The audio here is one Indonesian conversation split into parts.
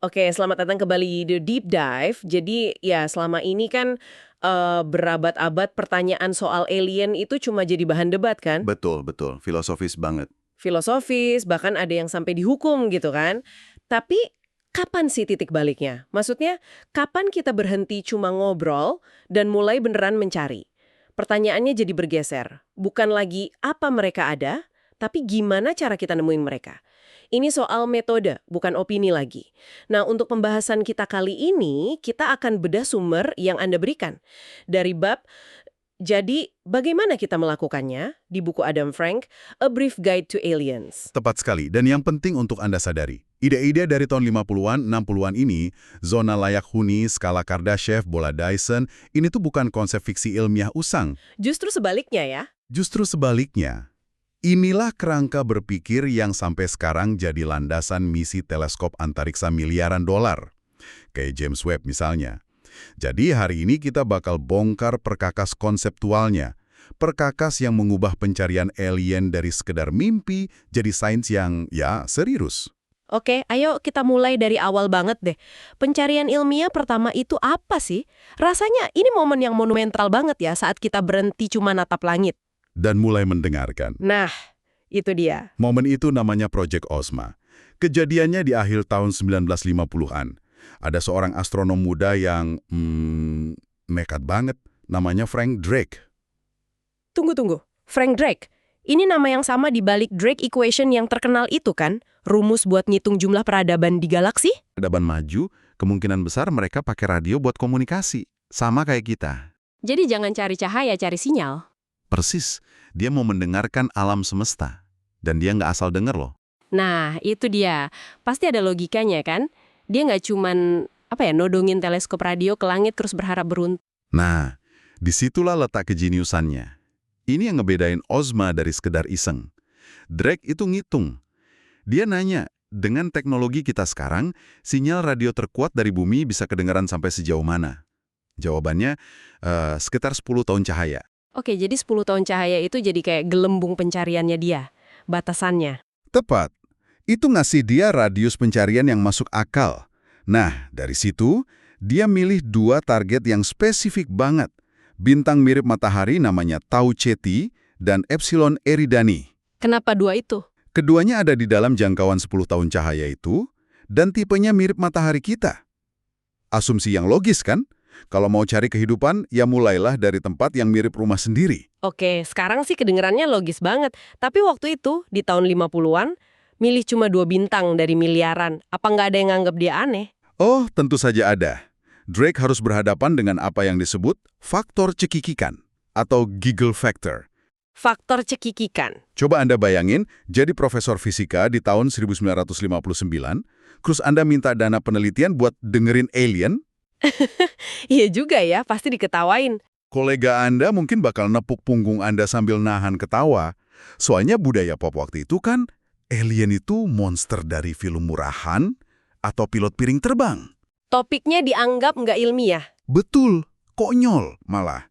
Oke, selamat datang kembali di Deep Dive. Jadi ya selama ini kan berabad-abad pertanyaan soal alien itu cuma jadi bahan debat kan? Betul, betul. Filosofis banget. Filosofis, bahkan ada yang sampai dihukum gitu kan. Tapi kapan sih titik baliknya? Maksudnya, kapan kita berhenti cuma ngobrol dan mulai beneran mencari? Pertanyaannya jadi bergeser. Bukan lagi apa mereka ada, tapi gimana cara kita nemuin mereka. Ini soal metode, bukan opini lagi. Nah, untuk pembahasan kita kali ini, kita akan bedah sumber yang Anda berikan. Dari bab, jadi bagaimana kita melakukannya, di buku Adam Frank, A Brief Guide to Aliens. Tepat sekali. Dan yang penting untuk Anda sadari, ide-ide dari tahun 50-an, 60-an ini, zona layak huni, skala Kardashev, bola Dyson, ini tuh bukan konsep fiksi ilmiah usang. Justru sebaliknya ya. Justru sebaliknya. Inilah kerangka berpikir yang sampai sekarang jadi landasan misi teleskop antariksa miliaran dolar. Kayak James Webb misalnya. Jadi hari ini kita bakal bongkar perkakas konseptualnya. Perkakas yang mengubah pencarian alien dari sekedar mimpi jadi sains yang, ya, serius. Oke, ayo kita mulai dari awal banget deh. Pencarian ilmiah pertama itu apa sih? Rasanya ini momen yang monumental banget ya saat kita berhenti cuma natap langit. Dan mulai mendengarkan. Nah, itu dia. Momen itu namanya Project Ozma. Kejadiannya di akhir tahun 1950-an. Ada seorang astronom muda yang, nekat banget, namanya Frank Drake. Tunggu. Frank Drake. Ini nama yang sama di balik Drake Equation yang terkenal itu kan? Rumus buat ngitung jumlah peradaban di galaksi? Peradaban maju, kemungkinan besar mereka pakai radio buat komunikasi. Sama kayak kita. Jadi jangan cari cahaya, cari sinyal. Persis, dia mau mendengarkan alam semesta. Dan dia nggak asal denger loh. Nah, itu dia. Pasti ada logikanya kan? Dia nggak cuman, nodongin teleskop radio ke langit terus berharap beruntung. Nah, disitulah letak kejeniusannya. Ini yang ngebedain Ozma dari sekedar iseng. Drake itu ngitung. Dia nanya, dengan teknologi kita sekarang, sinyal radio terkuat dari bumi bisa kedengaran sampai sejauh mana? Jawabannya, sekitar 10 tahun cahaya. Oke, jadi 10 tahun cahaya itu jadi kayak gelembung pencariannya dia. Batasannya. Tepat. Itu ngasih dia radius pencarian yang masuk akal. Nah, dari situ, dia milih 2 target yang spesifik banget. Bintang mirip matahari namanya Tau Ceti dan Epsilon Eridani. Kenapa 2 itu? Keduanya ada di dalam jangkauan 10 tahun cahaya itu, dan tipenya mirip matahari kita. Asumsi yang logis kan? Kalau mau cari kehidupan, ya mulailah dari tempat yang mirip rumah sendiri. Oke, sekarang sih kedengerannya logis banget. Tapi waktu itu, di tahun 50-an, milih cuma 2 bintang dari miliaran. Apa nggak ada yang nganggap dia aneh? Oh, tentu saja ada. Drake harus berhadapan dengan apa yang disebut faktor cekikikan atau giggle factor. Faktor cekikikan. Coba Anda bayangin, jadi profesor fisika di tahun 1959, terus Anda minta dana penelitian buat dengerin alien. Iya juga ya, pasti diketawain. Kolega Anda mungkin bakal nepuk punggung Anda sambil nahan ketawa. Soalnya budaya pop waktu itu kan, alien itu monster dari film murahan atau pilot piring terbang. Topiknya dianggap nggak ilmiah. Betul, konyol malah.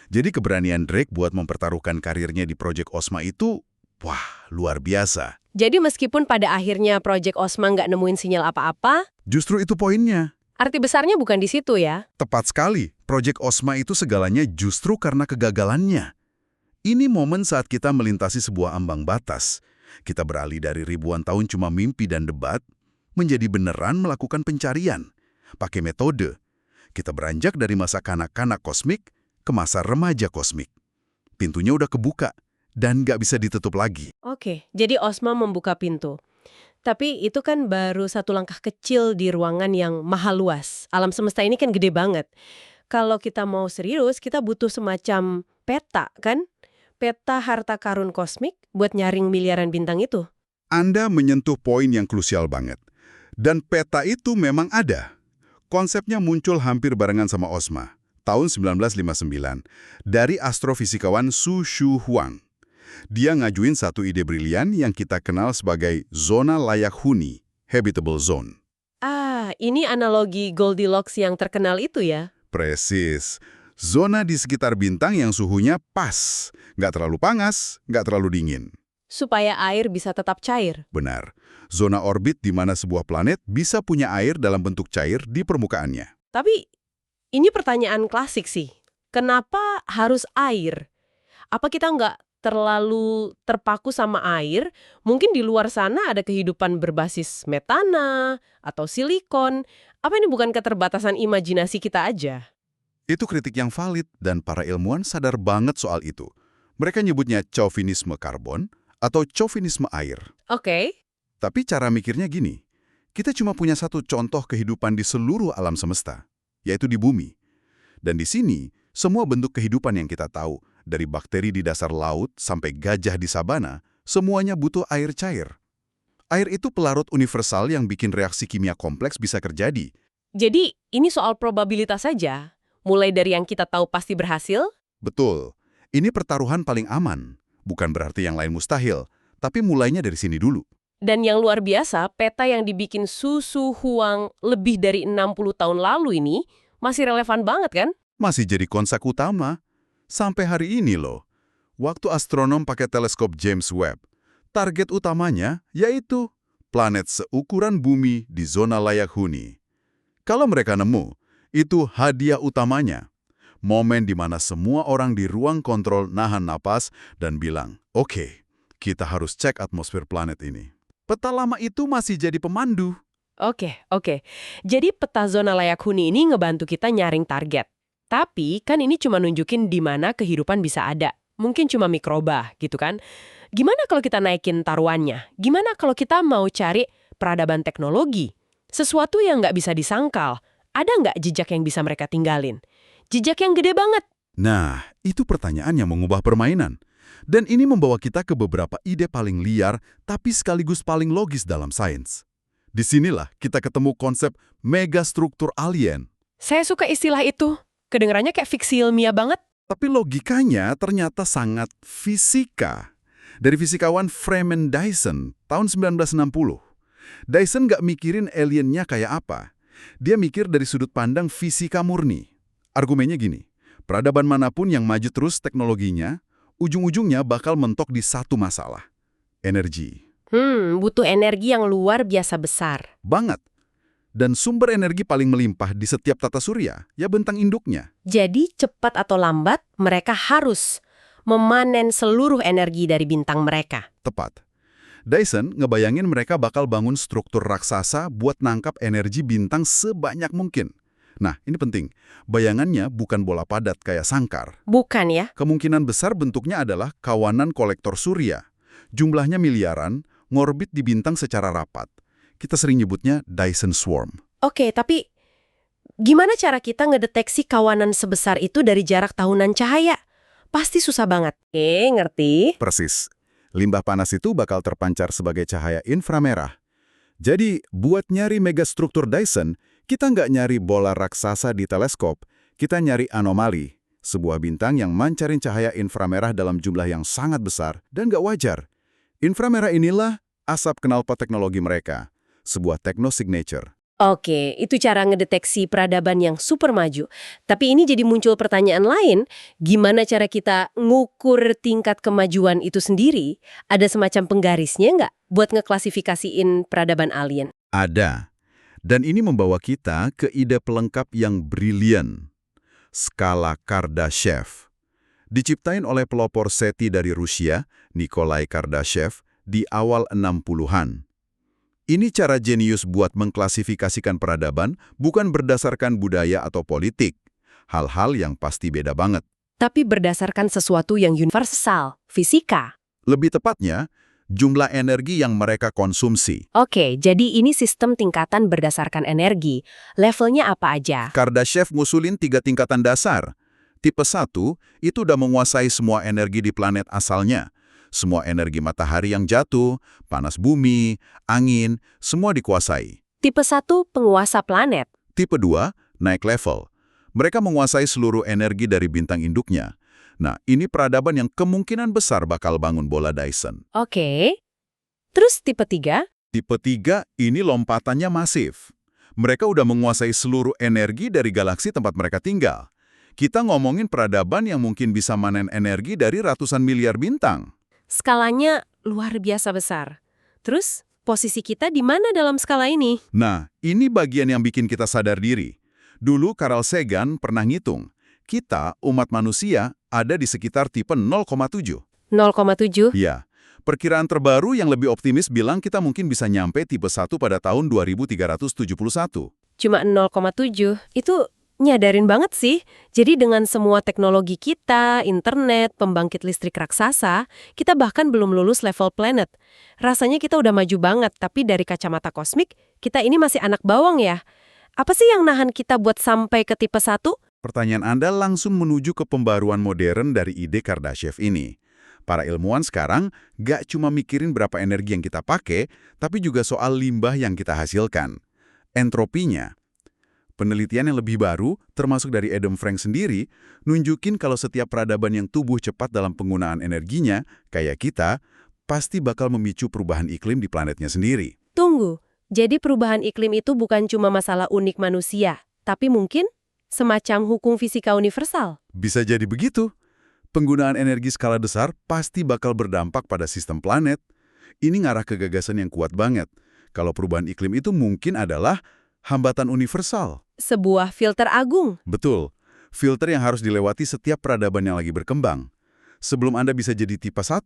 Jadi keberanian Drake buat mempertaruhkan karirnya di Project Ozma itu, wah, luar biasa. Jadi meskipun pada akhirnya Project Ozma nggak nemuin sinyal apa-apa, Justru itu poinnya. arti besarnya bukan di situ ya. Tepat sekali, Project Ozma itu segalanya justru karena kegagalannya. Ini momen saat kita melintasi sebuah ambang batas. Kita beralih dari ribuan tahun cuma mimpi dan debat, menjadi beneran melakukan pencarian. Pakai metode. Kita beranjak dari masa kanak-kanak kosmik ke masa remaja kosmik. Pintunya udah kebuka, dan nggak bisa ditutup lagi. Oke, jadi Ozma membuka pintu. Tapi itu kan baru satu langkah kecil di ruangan yang maha luas. Alam semesta ini kan gede banget. Kalau kita mau serius, kita butuh semacam peta, kan? Peta harta karun kosmik buat nyaring miliaran bintang itu. Anda menyentuh poin yang krusial banget. Dan peta itu memang ada. Konsepnya muncul hampir barengan sama Ozma, tahun 1959, dari astrofisikawan Su Shu Huang. Dia ngajuin satu ide brilian yang kita kenal sebagai zona layak huni, habitable zone. Ah, ini analogi Goldilocks yang terkenal itu ya? Presis. Zona di sekitar bintang yang suhunya pas. Nggak terlalu panas, nggak terlalu dingin. supaya air bisa tetap cair. Benar. Zona orbit di mana sebuah planet bisa punya air dalam bentuk cair di permukaannya. Tapi ini pertanyaan klasik sih. Kenapa harus air? Apa kita nggak terlalu terpaku sama air? Mungkin di luar sana ada kehidupan berbasis metana atau silikon. Apa ini bukan keterbatasan imajinasi kita aja? Itu kritik yang valid dan para ilmuwan sadar banget soal itu. Mereka nyebutnya chauvinisme karbon atau chauvinisme air. Oke. Tapi cara mikirnya gini, kita cuma punya satu contoh kehidupan di seluruh alam semesta, yaitu di bumi. Dan di sini, semua bentuk kehidupan yang kita tahu, dari bakteri di dasar laut sampai gajah di sabana, semuanya butuh air cair. Air itu pelarut universal yang bikin reaksi kimia kompleks bisa terjadi. Jadi ini soal probabilitas saja. Mulai dari yang kita tahu pasti berhasil. Betul, ini pertaruhan paling aman. Bukan berarti yang lain mustahil, tapi mulainya dari sini dulu. Dan yang luar biasa, peta yang dibikin Su Su Huang lebih dari 60 tahun lalu ini masih relevan banget kan? Masih jadi konsep utama. Sampai hari ini loh, waktu astronom pakai teleskop James Webb, target utamanya yaitu planet seukuran bumi di zona layak huni. Kalau mereka nemu, itu hadiah utamanya. Momen di mana semua orang di ruang kontrol nahan napas dan bilang, oke, kita harus cek atmosfer planet ini. Peta lama itu masih jadi pemandu. Oke. Jadi peta zona layak huni ini ngebantu kita nyaring target. Tapi kan ini cuma nunjukin di mana kehidupan bisa ada. Mungkin cuma mikroba gitu kan. Gimana kalau kita naikin taruhannya? Gimana kalau kita mau cari peradaban teknologi? Sesuatu yang nggak bisa disangkal. Ada nggak jejak yang bisa mereka tinggalin? Jejak yang gede banget. Nah, itu pertanyaan yang mengubah permainan. Dan ini membawa kita ke beberapa ide paling liar, tapi sekaligus paling logis dalam sains. Disinilah kita ketemu konsep megastruktur alien. Saya suka istilah itu. Kedengarannya kayak fiksi ilmiah banget. Tapi logikanya ternyata sangat fisika. Dari fisikawan Freeman Dyson, tahun 1960. Dyson nggak mikirin aliennya kayak apa. Dia mikir dari sudut pandang fisika murni. Argumennya gini, peradaban manapun yang maju terus teknologinya, ujung-ujungnya bakal mentok di satu masalah. Energi. Butuh energi yang luar biasa besar. Banget. Dan sumber energi paling melimpah di setiap tata surya, ya bentang induknya. Jadi cepat atau lambat, mereka harus memanen seluruh energi dari bintang mereka. Tepat. Dyson ngebayangin mereka bakal bangun struktur raksasa buat nangkap energi bintang sebanyak mungkin. Nah, ini penting. Bayangannya bukan bola padat kayak sangkar. Bukan ya? Kemungkinan besar bentuknya adalah kawanan kolektor surya. Jumlahnya miliaran, ngorbit di bintang secara rapat. Kita sering nyebutnya Dyson Swarm. Oke, tapi gimana cara kita ngedeteksi kawanan sebesar itu dari jarak tahunan cahaya? Pasti susah banget. Ngerti? Persis. Limbah panas itu bakal terpancar sebagai cahaya inframerah. Jadi, buat nyari megastruktur Dyson, kita nggak nyari bola raksasa di teleskop, kita nyari anomali, sebuah bintang yang mancarin cahaya inframerah dalam jumlah yang sangat besar dan nggak wajar. Inframerah inilah asap knalpot teknologi mereka, sebuah techno-signature. Oke, itu cara ngedeteksi peradaban yang super maju. Tapi ini jadi muncul pertanyaan lain, gimana cara kita ngukur tingkat kemajuan itu sendiri? Ada semacam penggarisnya nggak buat ngeklasifikasiin peradaban alien? Ada. Dan ini membawa kita ke ide pelengkap yang brilian. Skala Kardashev. Diciptain oleh pelopor SETI dari Rusia, Nikolai Kardashev, di awal 60-an. Ini cara jenius buat mengklasifikasikan peradaban bukan berdasarkan budaya atau politik. Hal-hal yang pasti beda banget. Tapi berdasarkan sesuatu yang universal, fisika. Lebih tepatnya, jumlah energi yang mereka konsumsi. Oke, jadi ini sistem tingkatan berdasarkan energi. Levelnya apa aja? Kardashev ngusulin 3 tingkatan dasar. Tipe 1 itu udah menguasai semua energi di planet asalnya. Semua energi matahari yang jatuh, panas bumi, angin, semua dikuasai. Tipe 1 penguasa planet. Tipe 2 naik level. Mereka menguasai seluruh energi dari bintang induknya. Nah, ini peradaban yang kemungkinan besar bakal bangun bola Dyson. Oke. Terus tipe 3? Tipe 3 ini lompatannya masif. Mereka udah menguasai seluruh energi dari galaksi tempat mereka tinggal. Kita ngomongin peradaban yang mungkin bisa manen energi dari ratusan miliar bintang. Skalanya Luar biasa besar. Terus, posisi kita di mana dalam skala ini? Nah, ini bagian yang bikin kita sadar diri. Dulu Carl Sagan pernah ngitung, kita, umat manusia, ada di sekitar tipe 0,7. 0,7? Ya, perkiraan terbaru yang lebih optimis bilang kita mungkin bisa nyampe tipe 1 pada tahun 2371. Cuma 0,7. Itu nyadarin banget sih. Jadi dengan semua teknologi kita, internet, pembangkit listrik raksasa, kita bahkan belum lulus level planet. Rasanya kita udah maju banget, tapi dari kacamata kosmik, kita ini masih anak bawang ya. Apa sih yang nahan kita buat sampai ke tipe 1? Pertanyaan Anda langsung menuju ke pembaruan modern dari ide Kardashev ini. Para ilmuwan sekarang gak cuma mikirin berapa energi yang kita pakai, tapi juga soal limbah yang kita hasilkan. Entropinya. Penelitian yang lebih baru, termasuk dari Adam Frank sendiri, nunjukin kalau setiap peradaban yang tumbuh cepat dalam penggunaan energinya, kayak kita, pasti bakal memicu perubahan iklim di planetnya sendiri. Tunggu, jadi perubahan iklim itu bukan cuma masalah unik manusia, tapi mungkin semacam hukum fisika universal. Bisa jadi begitu. Penggunaan energi skala besar pasti bakal berdampak pada sistem planet. Ini ngarah ke gagasan yang kuat banget. Kalau perubahan iklim itu mungkin adalah hambatan universal. Sebuah filter agung. Betul. Filter yang harus dilewati setiap peradaban yang lagi berkembang. Sebelum Anda bisa jadi tipe 1,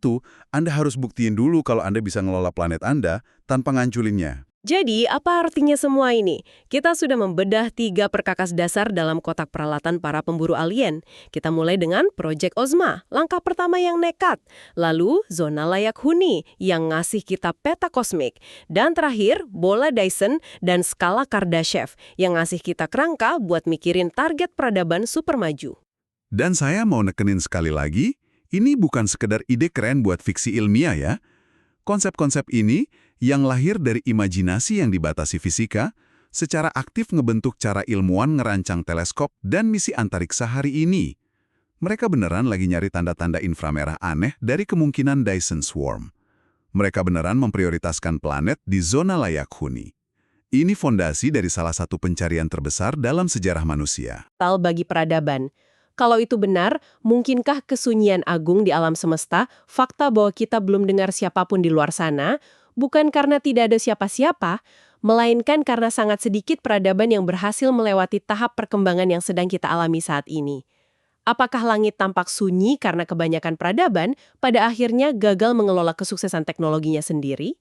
Anda harus buktiin dulu kalau Anda bisa ngelola planet Anda tanpa nganculinnya. Jadi, apa artinya semua ini? Kita sudah membedah 3 perkakas dasar dalam kotak peralatan para pemburu alien. Kita mulai dengan Project Ozma, langkah pertama yang nekat. Lalu, zona layak huni, yang ngasih kita peta kosmik. Dan terakhir, bola Dyson dan skala Kardashev, yang ngasih kita kerangka buat mikirin target peradaban super maju. Dan saya mau nekenin sekali lagi, ini bukan sekedar ide keren buat fiksi ilmiah ya. Konsep-konsep ini yang lahir dari imajinasi yang dibatasi fisika, secara aktif ngebentuk cara ilmuwan ngerancang teleskop dan misi antariksa hari ini. Mereka beneran lagi nyari tanda-tanda inframerah aneh dari kemungkinan Dyson Swarm. Mereka beneran memprioritaskan planet di zona layak huni. Ini fondasi dari salah satu pencarian terbesar dalam sejarah manusia. Bagi peradaban. Kalau itu benar, mungkinkah kesunyian agung di alam semesta, fakta bahwa kita belum dengar siapapun di luar sana, bukan karena tidak ada siapa-siapa, melainkan karena sangat sedikit peradaban yang berhasil melewati tahap perkembangan yang sedang kita alami saat ini? Apakah langit tampak sunyi karena kebanyakan peradaban pada akhirnya gagal mengelola kesuksesan teknologinya sendiri?